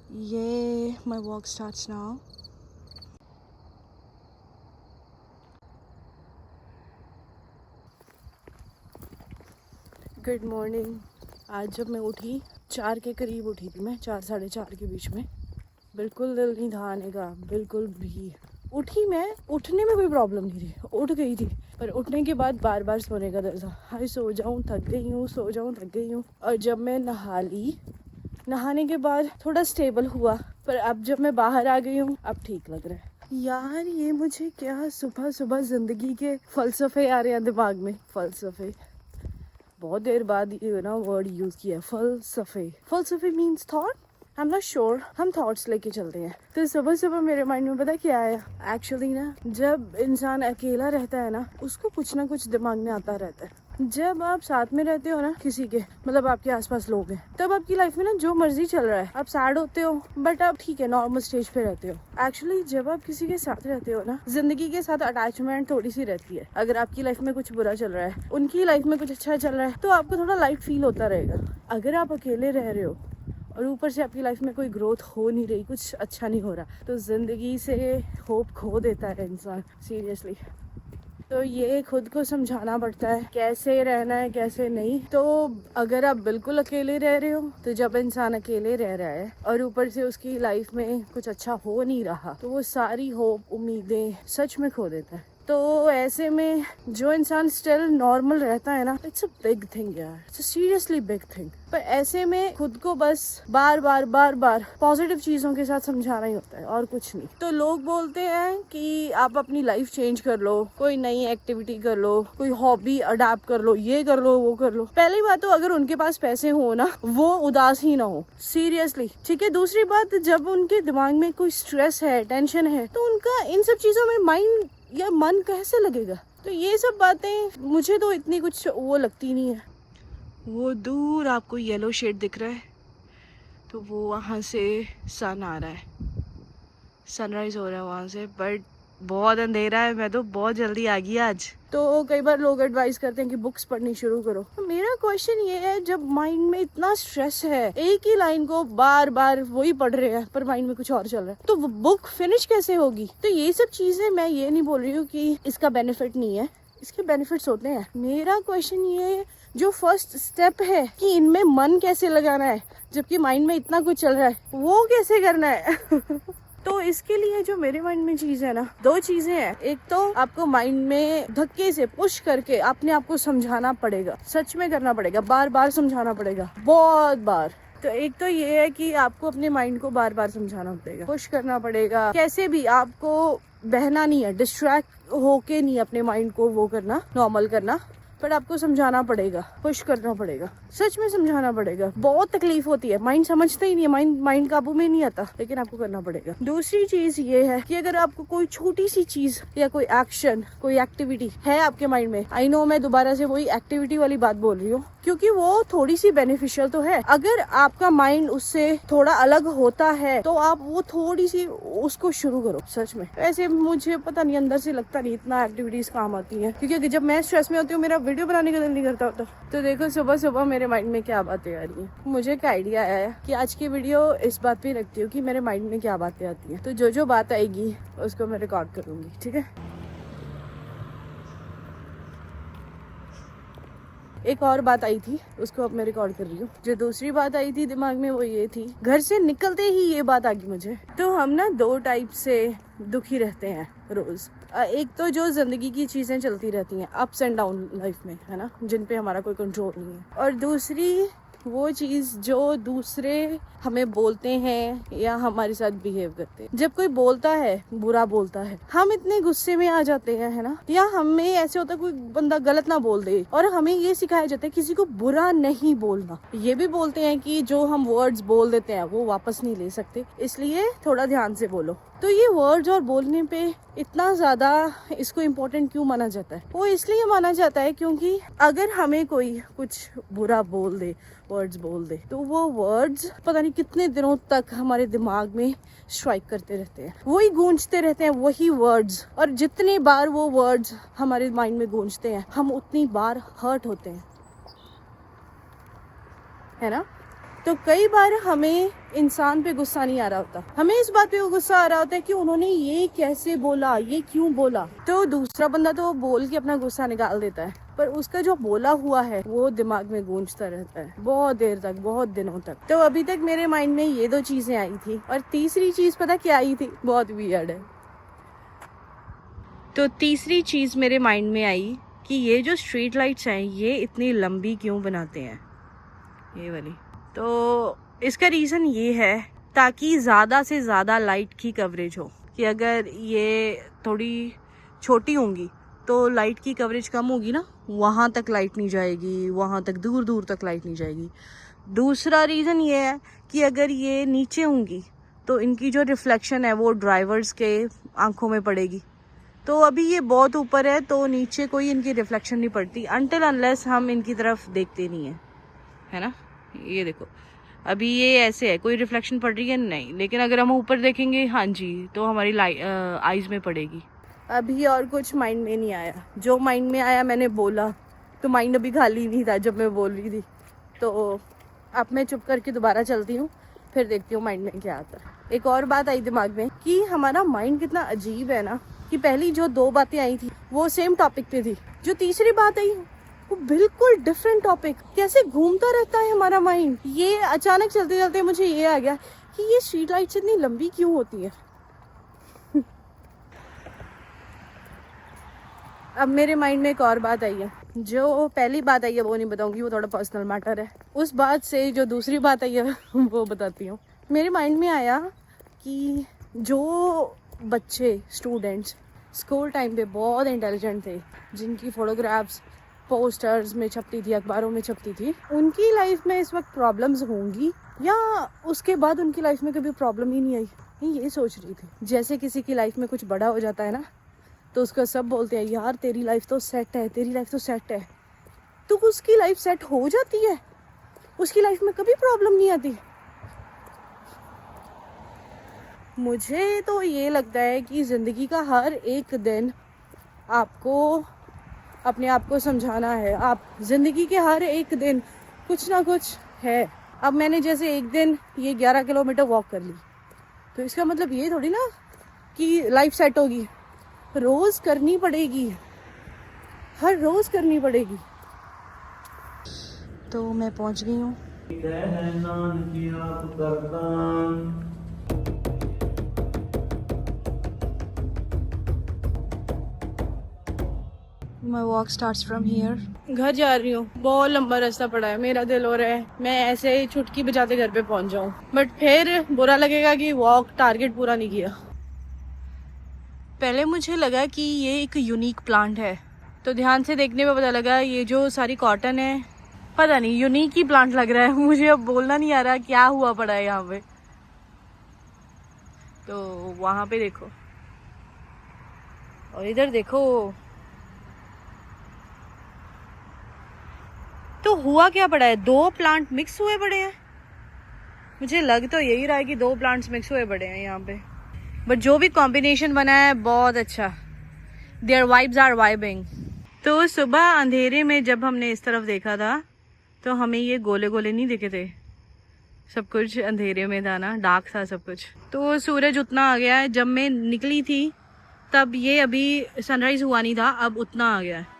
Yeah, my walk starts now. Good morning. आज जब मैं उठी 4 के करीब उठी थी मैं, 4 साढ़े 4 के बीच में। बिल्कुल दिल नहीं था आने का, बिल्कुल भी। उठी मैं, उठने में कोई प्रॉब्लम नहीं थी, उठ गई थी, पर उठने के बाद बार बार सोने का डर था। हाय सो जाऊँ, थक गई हूँ, सो जाऊँ, थक गई हूँ। और जब मैं नहा ली, नहाने के बाद थोड़ा स्टेबल हुआ, पर अब जब मैं बाहर आ गई हूँ अब ठीक लग रहा है। यार ये मुझे क्या सुबह सुबह जिंदगी के फलसफे आ रहे हैं दिमाग में। फलसफे, बहुत देर बाद ये ना वर्ड यूज किया, फलसफे। फलसफे means thought. I am not sure. हम थॉट्स लेके चलते हैं। तो सुबह सुबह मेरे माइंड में पता क्या आया? एक्चुअली ना, जब इंसान अकेला रहता है ना, उसको कुछ ना कुछ दिमाग में आता रहता है। जब आप साथ में रहते हो ना किसी के, मतलब आपके आसपास लोग हैं, तब आपकी लाइफ में ना जो मर्जी चल रहा है, आप सैड होते हो बट आप ठीक है, नॉर्मल स्टेज पे रहते हो। एक्चुअली जब आप किसी के साथ रहते हो ना, जिंदगी के साथ अटैचमेंट थोड़ी सी रहती है। अगर आपकी लाइफ में कुछ बुरा चल रहा है, उनकी लाइफ में कुछ अच्छा चल रहा है, तो आपको थोड़ा लाइट फील होता रहेगा। अगर आप अकेले रह रहे हो और ऊपर से आपकी लाइफ में कोई ग्रोथ हो नहीं रही, कुछ अच्छा नहीं हो रहा, तो जिंदगी से होप खो देता है इंसान, सीरियसली। तो ये खुद को समझाना पड़ता है कैसे रहना है, कैसे नहीं। तो अगर आप बिल्कुल अकेले रह रहे हो, तो जब इंसान अकेले रह रहा है और ऊपर से उसकी लाइफ में कुछ अच्छा हो नहीं रहा, तो वो सारी होप, उम्मीदें सच में खो देता है। तो ऐसे में जो इंसान स्टिल नॉर्मल रहता है ना, इट्स अ बिग थिंग यार, it's a seriously big thing. पर ऐसे में खुद को बस बार बार पॉजिटिव चीजों के साथ समझाना ही होता है, और कुछ नहीं। तो लोग बोलते हैं कि आप अपनी लाइफ चेंज कर लो, कोई नई एक्टिविटी कर लो, कोई हॉबी अडैप्ट कर लो, ये कर लो, वो कर लो। पहली बात तो अगर उनके पास पैसे हो ना, वो उदास ही ना हो, सीरियसली, ठीक है। दूसरी बात, जब उनके दिमाग में कोई स्ट्रेस है, टेंशन है, तो उनका इन सब चीजों में माइंड या मन कैसे लगेगा? तो ये सब बातें मुझे तो इतनी कुछ वो लगती नहीं है। वो दूर आपको येलो शेड दिख रहा है, तो वो वहाँ से सन आ रहा है, सनराइज हो रहा है वहाँ से। बट बहुत अंधेरा है, मैं तो बहुत जल्दी आ गई आज। तो कई बार लोग एडवाइस करते हैं कि बुक्स पढ़नी शुरू करो। तो मेरा क्वेश्चन ये है, जब माइंड में इतना स्ट्रेस है, एक ही लाइन को बार बार वही पढ़ रहे हैं, पर माइंड में कुछ और चल रहा है, तो वो बुक फिनिश कैसे होगी? तो ये सब चीजें, मैं ये नहीं बोल रही हूँ कि इसका बेनिफिट नहीं है, इसके बेनिफिट्स होते हैं। मेरा क्वेश्चन ये है, जो फर्स्ट स्टेप है कि इनमें मन कैसे लगाना है, जबकि माइंड में इतना कुछ चल रहा है, वो कैसे करना है? तो इसके लिए जो मेरे माइंड में चीज है ना, 2 चीजें हैं। एक तो आपको माइंड में धक्के से पुश करके अपने आप को समझाना पड़ेगा, सच में करना पड़ेगा, बार बार समझाना पड़ेगा, बहुत बार। तो एक तो ये है कि आपको अपने माइंड को बार बार समझाना पड़ेगा, पुश करना पड़ेगा, कैसे भी। आपको बहना नहीं है, डिस्ट्रैक्ट होके नहीं अपने माइंड को वो करना, नॉर्मल करना, पर आपको समझाना पड़ेगा, पुश करना पड़ेगा, सच में समझाना पड़ेगा। बहुत तकलीफ होती है, माइंड समझता ही नहीं है, माइंड काबू में नहीं आता, लेकिन आपको करना पड़ेगा। दूसरी चीज ये है कि अगर आपको कोई छोटी सी चीज या कोई एक्शन, कोई एक्टिविटी है आपके माइंड में, आई नो मैं दोबारा से वही एक्टिविटी वाली बात बोल रही हूँ, क्योंकि वो थोड़ी सी बेनिफिशियल तो है। अगर आपका माइंड उससे थोड़ा अलग होता है, तो आप वो थोड़ी सी उसको शुरू करो, सच में। ऐसे मुझे पता नहीं, अंदर से लगता नहीं इतना एक्टिविटीज काम आती है, क्योंकि जब मैं स्ट्रेस में होती हूँ, मेरा वीडियो बनाने का दिल नहीं करता होता। तो देखो सुबह सुबह मेरे माइंड में क्या बातें आ रही हैं। मुझे एक आइडिया आया है कि आज की वीडियो इस बात पे रखती हूँ कि मेरे माइंड में क्या बातें आती हैं। तो जो बात आएगी उसको मैं रिकॉर्ड करूंगी, ठीक है। एक और बात आई थी, उसको अब मैं रिकॉर्ड कर रही हूँ। जो दूसरी बात आई थी दिमाग में, वो ये थी, घर से निकलते ही ये बात आ गई मुझे। तो हम ना 2 टाइप से दुखी रहते हैं रोज। एक तो जो जिंदगी की चीजें चलती रहती हैं, अप्स एंड डाउन लाइफ में, है ना, जिन पे हमारा कोई कंट्रोल नहीं है। और दूसरी वो चीज जो दूसरे हमें बोलते हैं या हमारे साथ बिहेव करते हैं। जब कोई बोलता है, बुरा बोलता है, हम इतने गुस्से में आ जाते हैं, है ना। या हमें ऐसे होता है कोई बंदा गलत ना बोल दे, और हमें ये सिखाया जाता है किसी को बुरा नहीं बोलना। ये भी बोलते हैं कि जो हम वर्ड्स बोल देते हैं वो वापस नहीं ले सकते, इसलिए थोड़ा ध्यान से बोलो। तो ये वर्ड्स और बोलने पे इतना ज्यादा इसको इम्पोर्टेंट क्यों माना जाता है? वो इसलिए माना जाता है क्योंकि अगर हमें कोई कुछ बुरा बोल दे, वर्ड्स बोल दे, तो वो वर्ड्स पता नहीं कितने दिनों तक हमारे दिमाग में स्ट्राइक करते रहते हैं, वही गूंजते रहते हैं, वही वर्ड्स। और जितनी बार वो वर्ड्स हमारे माइंड में गूंजते हैं, हम उतनी बार हर्ट होते हैं, है ना। तो कई बार हमें इंसान पे गुस्सा नहीं आ रहा होता, हमें इस बात पे गुस्सा आ रहा होता है कि उन्होंने ये कैसे बोला, ये क्यों बोला। तो दूसरा बंदा तो बोल के अपना गुस्सा निकाल देता है, पर उसका जो बोला हुआ है वो दिमाग में गूंजता रहता है बहुत देर तक, बहुत दिनों तक। तो अभी तक मेरे माइंड में ये 2 चीजें आई थी, और तीसरी चीज पता क्या आई थी, बहुत वियर्ड है। तो तीसरी चीज मेरे माइंड में आई कि ये जो स्ट्रीट लाइट्स हैं ये इतनी लंबी क्यों बनाते हैं, ये वाली। तो इसका रीज़न ये है ताकि ज़्यादा से ज़्यादा लाइट की कवरेज हो, कि अगर ये थोड़ी छोटी होंगी तो लाइट की कवरेज कम होगी ना, वहाँ तक लाइट नहीं जाएगी, वहाँ तक दूर दूर तक लाइट नहीं जाएगी। दूसरा रीज़न ये है कि अगर ये नीचे होंगी तो इनकी जो रिफ्लेक्शन है वो ड्राइवर्स के आंखों में पड़ेगी। तो अभी ये बहुत ऊपर है तो नीचे कोई इनकी रिफ्लेक्शन नहीं पड़ती अनटिल अनलेस हम इनकी तरफ देखते नहीं है ना। ये देखो अभी ये ऐसे है, कोई रिफ्लेक्शन पड़ रही है नहीं, लेकिन अगर हम ऊपर देखेंगे हाँ जी तो हमारी आईज में पड़ेगी। अभी और कुछ माइंड में नहीं आया, जो माइंड में आया मैंने बोला, तो माइंड अभी खाली नहीं था जब मैं बोल रही थी। तो अब मैं चुप करके दोबारा चलती हूँ, फिर देखती हूँ माइंड में क्या आता है। एक और बात आई दिमाग में कि हमारा माइंड कितना अजीब है ना, कि पहली जो 2 बातें आई थी वो सेम टॉपिक पे थी, जो तीसरी बात आई वो बिल्कुल डिफरेंट टॉपिक। कैसे घूमता रहता है हमारा माइंड। ये अचानक चलते चलते मुझे ये आ गया कि ये स्ट्रीट लाइट्स इतनी लंबी क्यों होती है। अब मेरे माइंड में एक और बात आई है, जो पहली बात आई है वो नहीं बताऊंगी, वो थोड़ा पर्सनल मैटर है। उस बात से जो दूसरी बात आई है वो बताती हूँ। मेरे माइंड में आया कि जो बच्चे स्टूडेंट्स स्कूल टाइम पे बहुत इंटेलिजेंट थे, जिनकी फोटोग्राफ्स पोस्टर्स में छपती थी, अखबारों में छपती थी, उनकी लाइफ में इस वक्त प्रॉब्लम्स होंगी या उसके बाद उनकी लाइफ में कभी प्रॉब्लम ही नहीं आई। मैं ये सोच रही थी, जैसे किसी की लाइफ में कुछ बड़ा हो जाता है ना तो उसको सब बोलते हैं यार तेरी लाइफ तो सेट है, तेरी लाइफ तो सेट है। तो उसकी लाइफ सेट हो जाती है, उसकी लाइफ में कभी प्रॉब्लम नहीं आती। मुझे तो ये लगता है कि ज़िंदगी का हर एक दिन आपको अपने आप को समझाना है। आप ज़िंदगी के हर एक दिन कुछ ना कुछ है। अब मैंने जैसे एक दिन ये 11 किलोमीटर वॉक कर ली, तो इसका मतलब ये थोड़ी ना कि लाइफ सेट होगी। रोज़ करनी पड़ेगी, हर रोज़ करनी पड़ेगी। तो मैं पहुंच गई हूँ। My walk starts from here. घर जा रही हूँ, बहुत लंबा रास्ता पड़ा है। मेरा दिल हो रहा है मैं ऐसे ही चुटकी बजाते घर पे पहुँच जाऊँ, बट फिर बुरा लगेगा कि वॉक टारगेट पूरा नहीं किया। पहले मुझे लगा कि ये एक यूनिक प्लांट है, तो ध्यान से देखने में पता लगा ये जो सारी कॉटन है, पता नहीं यूनिक ही प्लांट लग रहा है। मुझे अब बोलना नहीं आ रहा क्या हुआ पड़ा है यहाँ पे। तो वहाँ पे देखो और इधर देखो, तो हुआ क्या पड़ा है, 2 प्लांट मिक्स हुए पड़े हैं। मुझे लग तो यही रहा है कि 2 प्लांट्स मिक्स हुए पड़े हैं यहाँ पे, बट जो भी कॉम्बिनेशन बना है बहुत अच्छा। There vibes are vibing. तो सुबह अंधेरे में जब हमने इस तरफ देखा था तो हमें ये गोले गोले नहीं दिखे थे, सब कुछ अंधेरे में था ना, डार्क था सब कुछ। तो सूरज उतना आ गया है, जब मैं निकली थी तब ये अभी सनराइज हुआ नहीं था, अब उतना आ गया है।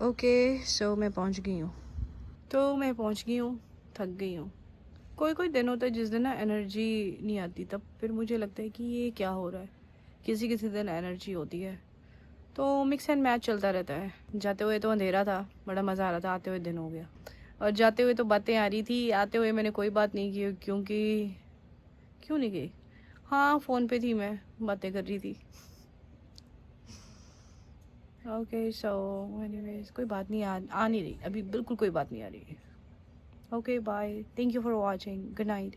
ओके सो मैं पहुंच गई हूँ। तो मैं पहुंच गई हूँ, थक गई हूँ। कोई कोई दिन होता है जिस दिन ना एनर्जी नहीं आती, तब फिर मुझे लगता है कि ये क्या हो रहा है। किसी किसी दिन एनर्जी होती है, तो मिक्स एंड मैच चलता रहता है। जाते हुए तो अंधेरा था, बड़ा मज़ा आ रहा था, आते हुए दिन हो गया। और जाते हुए तो बातें आ रही थी, आते हुए मैंने कोई बात नहीं की, क्योंकि क्यों नहीं गई, हाँ फ़ोन पे थी, मैं बातें कर रही थी। ओके सो एनीवेज कोई बात नहीं आ नहीं रही अभी, बिल्कुल कोई बात नहीं आ रही। Okay bye, thank you for watching, good night.